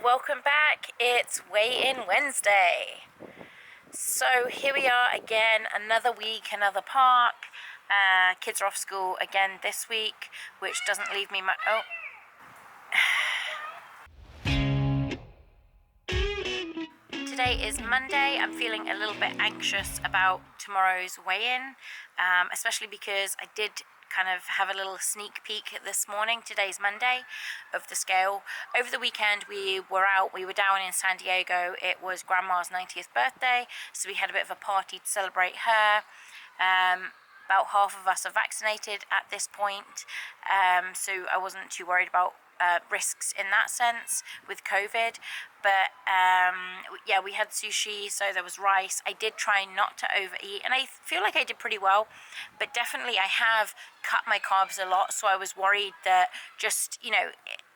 welcome back. It's weigh-in Wednesday. So here we are again, another week, another park. Kids are off school again this week, which doesn't leave me much. Today is Monday. I'm feeling a little bit anxious about tomorrow's weigh-in, especially because I did kind of have a little sneak peek this morning. Today's Monday of the scale. Over the weekend we were down in San Diego. It was Grandma's 90th birthday, so we had a bit of a party to celebrate her. About half of us are vaccinated at this point, so I wasn't too worried about risks in that sense with COVID. But yeah, we had sushi, so there was rice. I did try not to overeat, and I feel like I did pretty well, but definitely I have cut my carbs a lot, so I was worried that just,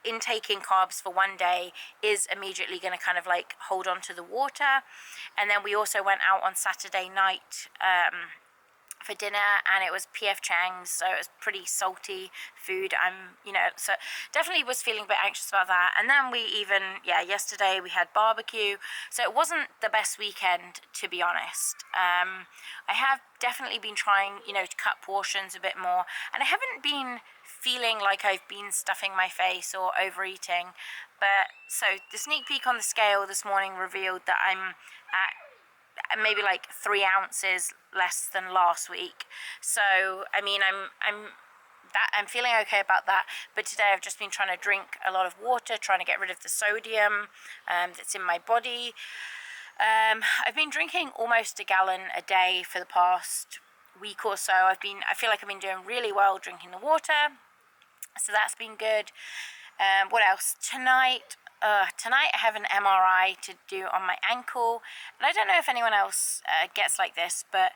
intaking carbs for one day is immediately going to kind of like hold on to the water. And then we also went out on Saturday night for dinner, and it was P.F. Chang's, so it was pretty salty food. So definitely was feeling a bit anxious about that. And then yesterday we had barbecue, so it wasn't the best weekend, to be honest. I have definitely been trying, to cut portions a bit more, and I haven't been feeling like I've been stuffing my face or overeating. But so the sneak peek on the scale this morning revealed that I'm at maybe like 3 ounces less than last week. So I'm feeling okay about that. But today I've just been trying to drink a lot of water, trying to get rid of the sodium that's in my body. I've been drinking almost a gallon a day for the past week or so. I feel like I've been doing really well drinking the water, so that's been good. What else? Tonight I have an MRI to do on my ankle, and I don't know if anyone else gets like this, but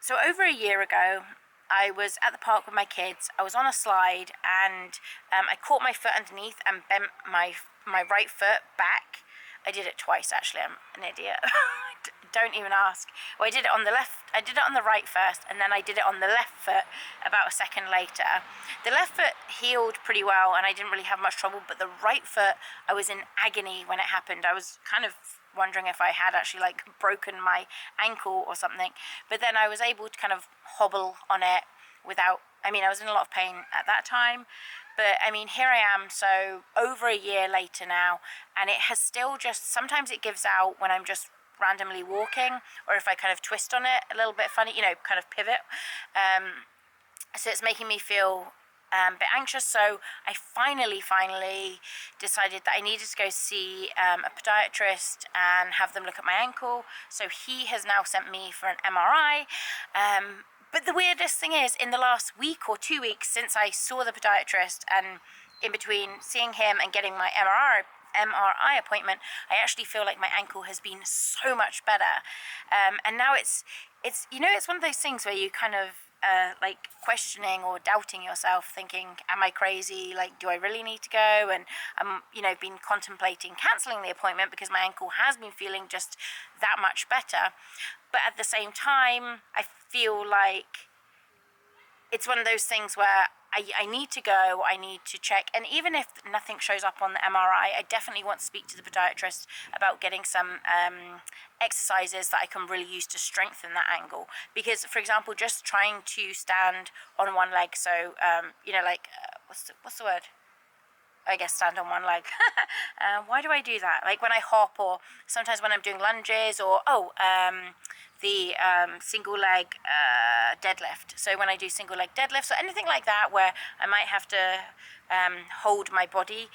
so over a year ago I was at the park with my kids. I was on a slide, and I caught my foot underneath and bent my right foot back. I did it twice, actually. I'm an idiot. Don't even ask. Well, I did it on the right first, and then I did it on the left foot about a second later. The left foot healed pretty well, and I didn't really have much trouble, but the right foot, I was in agony when it happened. I was kind of wondering if I had actually like broken my ankle or something, but then I was able to kind of hobble on it without, I was in a lot of pain at that time. But here I am, so over a year later now, and it has still just, sometimes it gives out when I'm just randomly walking, or if I kind of twist on it a little bit funny, kind of pivot. So it's making me feel a bit anxious. So I finally decided that I needed to go see a podiatrist and have them look at my ankle. So he has now sent me for an MRI. But the weirdest thing is, in the last week or 2 weeks since I saw the podiatrist, and in between seeing him and getting my MRI appointment, I actually feel like my ankle has been so much better. And now it's one of those things where you kind of like questioning or doubting yourself, thinking, am I crazy? Like, do I really need to go? And I'm been contemplating cancelling the appointment because my ankle has been feeling just that much better. But at the same time, I feel like it's one of those things where I need to go, I need to check, and even if nothing shows up on the MRI, I definitely want to speak to the podiatrist about getting some exercises that I can really use to strengthen that angle. Because, for example, just trying to stand on one leg, so what's the word? I guess stand on one leg. Why do I do that? Like when I hop, or sometimes when I'm doing lunges, or the single leg deadlift. So when I do single leg deadlifts or anything like that where I might have to hold my body,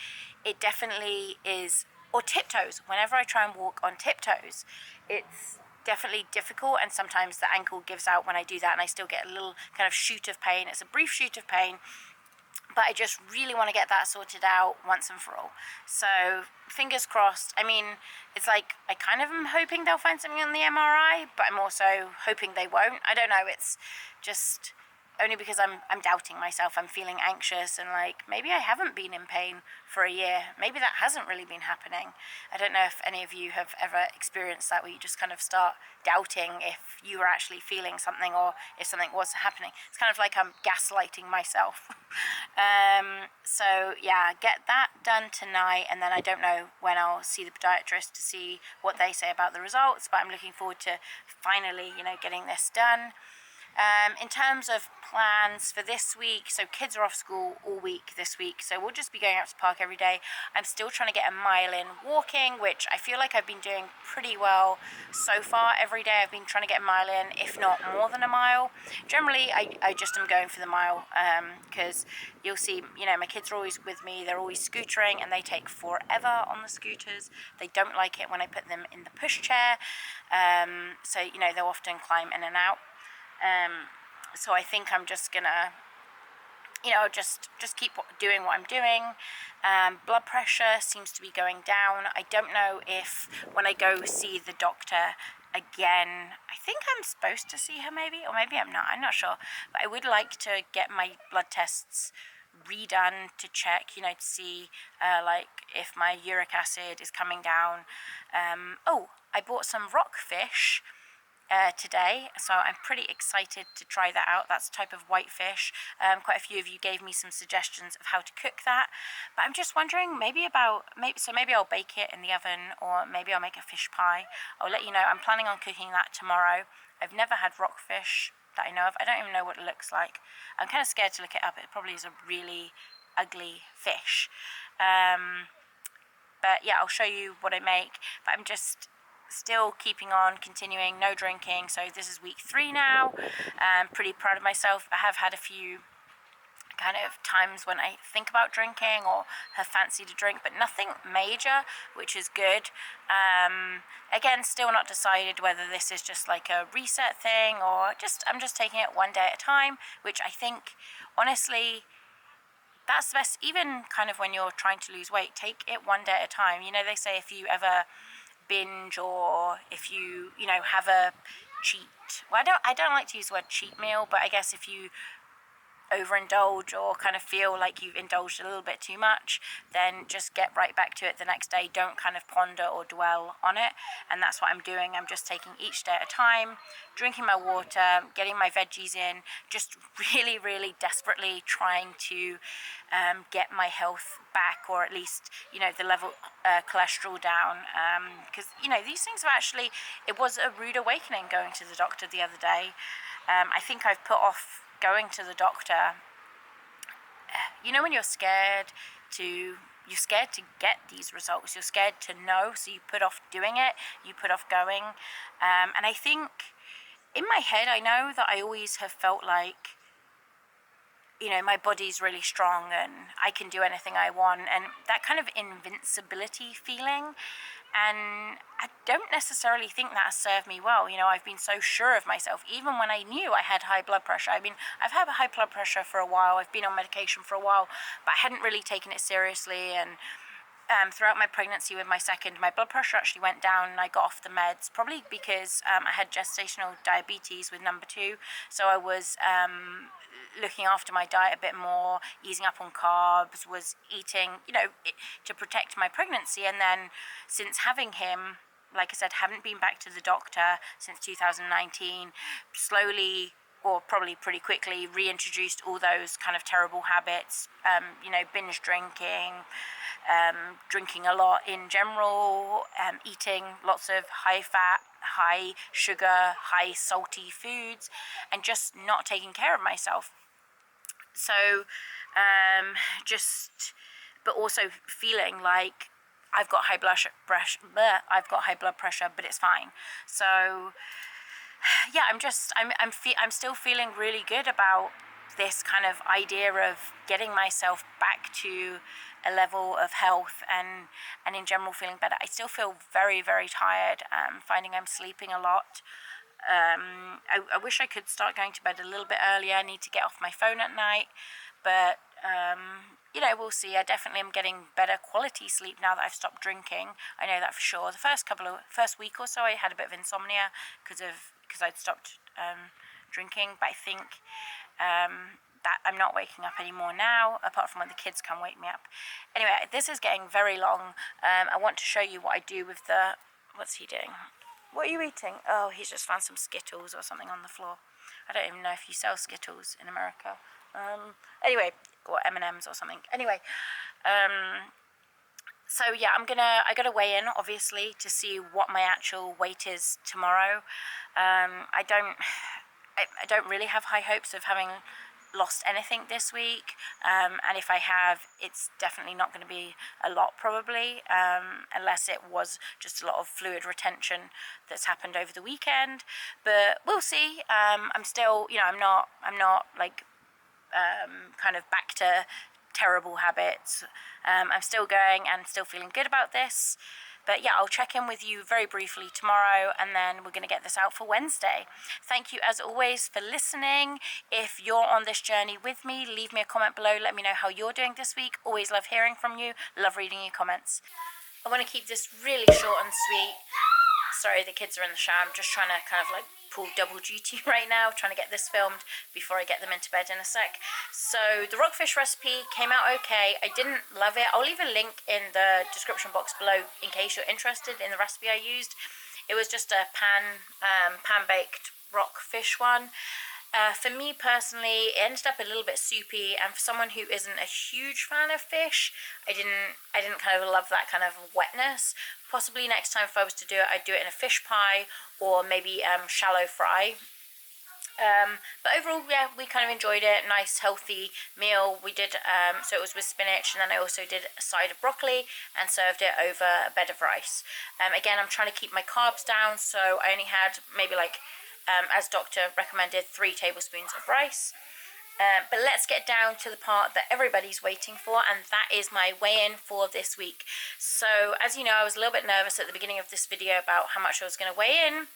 it definitely is, or tiptoes. Whenever I try and walk on tiptoes, it's definitely difficult, and sometimes the ankle gives out when I do that, and I still get a little kind of shoot of pain. It's a brief shoot of pain, but I just really want to get that sorted out once and for all. So fingers crossed. It's like I kind of am hoping they'll find something on the MRI, but I'm also hoping they won't. I don't know. It's just, only because I'm doubting myself. I'm feeling anxious and like maybe I haven't been in pain for a year. Maybe that hasn't really been happening. I don't know if any of you have ever experienced that, where you just kind of start doubting if you were actually feeling something or if something was happening. It's kind of like I'm gaslighting myself. So yeah, get that done tonight, and then I don't know when I'll see the podiatrist to see what they say about the results, but I'm looking forward to finally, getting this done. In terms of plans for this week, so kids are off school all week this week, so we'll just be going out to the park every day. I'm still trying to get a mile in walking, which I feel like I've been doing pretty well so far. Every day I've been trying to get a mile in, if not more than a mile. Generally, I just am going for the mile, because you'll see, my kids are always with me. They're always scootering, and they take forever on the scooters. They don't like it when I put them in the pushchair, so they'll often climb in and out. So I think I'm just gonna, just keep doing what I'm doing. Blood pressure seems to be going down. I don't know if when I go see the doctor again, I think I'm supposed to see her maybe, or maybe I'm not sure. But I would like to get my blood tests redone to check, to see like if my uric acid is coming down. I bought some rockfish today, so I'm pretty excited to try that out. That's a type of whitefish. Quite a few of you gave me some suggestions of how to cook that, but I'm just wondering maybe I'll bake it in the oven, or maybe I'll make a fish pie. I'll let you know. I'm planning on cooking that tomorrow. I've never had rockfish that I know of. I don't even know what it looks like. I'm kind of scared to look it up. It probably is a really ugly fish. But yeah, I'll show you what I make. But I'm just still continuing, no drinking. So this is week 3 now. I'm pretty proud of myself. I have had a few kind of times when I think about drinking or have fancied a drink, but nothing major, which is good. Again, still not decided whether this is just like a reset thing or I'm just taking it one day at a time, which I think, honestly, that's the best. Even kind of when you're trying to lose weight, take it one day at a time. They say if you ever binge, or if you have a cheat, well, I don't like to use the word cheat meal, but I guess if you overindulge or kind of feel like you've indulged a little bit too much, then just get right back to it the next day. Don't kind of ponder or dwell on it. And that's what I'm doing. I'm just taking each day at a time, drinking my water, getting my veggies in, just really, really desperately trying to get my health back, or at least, the level cholesterol down. Because, these things have actually, it was a rude awakening going to the doctor the other day. I think I've put off going to the doctor. When you're scared to get these results, you're scared to know, so you put off doing it, you put off going. And I think in my head, I know that I always have felt like, my body's really strong and I can do anything I want, and that kind of invincibility feeling. And I don't necessarily think that has served me well. I've been so sure of myself, even when I knew I had high blood pressure. I mean, I've had high blood pressure for a while. I've been on medication for a while, but I hadn't really taken it seriously. And throughout my pregnancy with my second, my blood pressure actually went down and I got off the meds, probably because I had gestational diabetes with number 2. So I was looking after my diet a bit more, easing up on carbs, was eating, to protect my pregnancy. And then since having him, like I said, haven't been back to the doctor since 2019, slowly, or probably pretty quickly, reintroduced all those kind of terrible habits, binge drinking, drinking a lot in general, eating lots of high fat, high sugar, high salty foods, and just not taking care of myself. So but also feeling like I've got high blood pressure, but it's fine. So yeah, I'm still feeling really good about this kind of idea of getting myself back to a level of health and in general feeling better. I still feel very, very tired, finding I'm sleeping a lot. I wish I could start going to bed a little bit earlier. I need to get off my phone at night, but we'll see. I definitely am getting better quality sleep now that I've stopped drinking. I know that for sure. The first week or so, I had a bit of insomnia because I'd stopped drinking, but I think that I'm not waking up anymore now, apart from when the kids come wake me up. Anyway, this is getting very long. I want to show you what I do with the... What's he doing? What are you eating? Oh, he's just found some Skittles or something on the floor. I don't even know if you sell Skittles in America. Anyway, or M&Ms or something. Anyway, so yeah, I gotta weigh in, obviously, to see what my actual weight is tomorrow. I don't really have high hopes of having lost anything this week, and if I have, it's definitely not going to be a lot, probably, unless it was just a lot of fluid retention that's happened over the weekend. But we'll see. I'm still, I'm not like kind of back to terrible habits. I'm still going and still feeling good about this. But yeah, I'll check in with you very briefly tomorrow, and then we're going to get this out for Wednesday. Thank you, as always, for listening. If you're on this journey with me, leave me a comment below. Let me know how you're doing this week. Always love hearing from you. Love reading your comments. I want to keep this really short and sweet. Sorry, the kids are in the shower. I'm just trying to kind of like pull double duty right now, trying to get this filmed before I get them into bed in a sec. So the rockfish recipe came out okay. I didn't love it. I'll leave a link in the description box below in case you're interested in the recipe I used. It was just a pan-baked rockfish one. For me personally, it ended up a little bit soupy, and for someone who isn't a huge fan of fish, I didn't kind of love that kind of wetness. Possibly next time if I was to do it, I'd do it in a fish pie or maybe shallow fry. But overall, yeah, we kind of enjoyed it. Nice, healthy meal. We did, so it was with spinach, and then I also did a side of broccoli and served it over a bed of rice. Again, I'm trying to keep my carbs down, so I only had maybe like, as doctor recommended, 3 tablespoons of rice. But let's get down to the part that everybody's waiting for, and that is my weigh-in for this week. So, as you know, I was a little bit nervous at the beginning of this video about how much I was going to weigh in.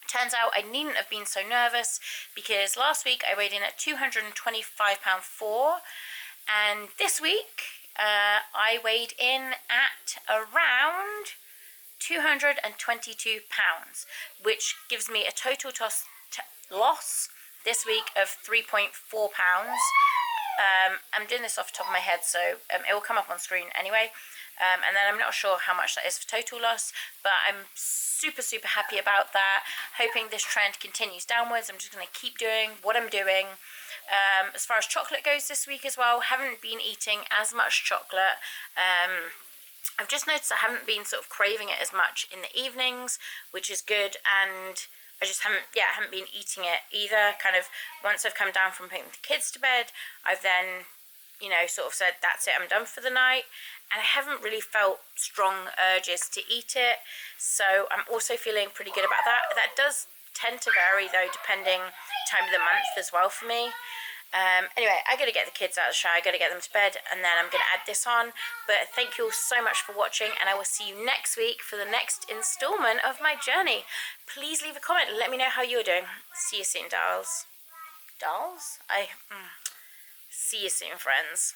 Turns out I needn't have been so nervous, because last week I weighed in at 225 pound 4, and this week I weighed in at around 222 pounds, which gives me a total loss this week of 3.4 pounds. I'm doing this off the top of my head, so it will come up on screen anyway. And then I'm not sure how much that is for total loss, but I'm super happy about that. Hoping this trend continues downwards. I'm just going to keep doing what I'm doing. As far as chocolate goes this week as well, haven't been eating as much chocolate. I've just noticed I haven't been sort of craving it as much in the evenings, which is good, and I just haven't been eating it either. Kind of once I've come down from putting the kids to bed, I've then, sort of said, that's it, I'm done for the night. And I haven't really felt strong urges to eat it. So I'm also feeling pretty good about that. That does tend to vary though, depending time of the month as well for me. Anyway, I gotta get the kids out of the shower, I gotta get them to bed, and then I'm gonna add this on. But thank you all so much for watching, and I will see you next week for the next installment of my journey. Please leave a comment and let me know how you're doing. See you soon, dolls. See you soon, friends.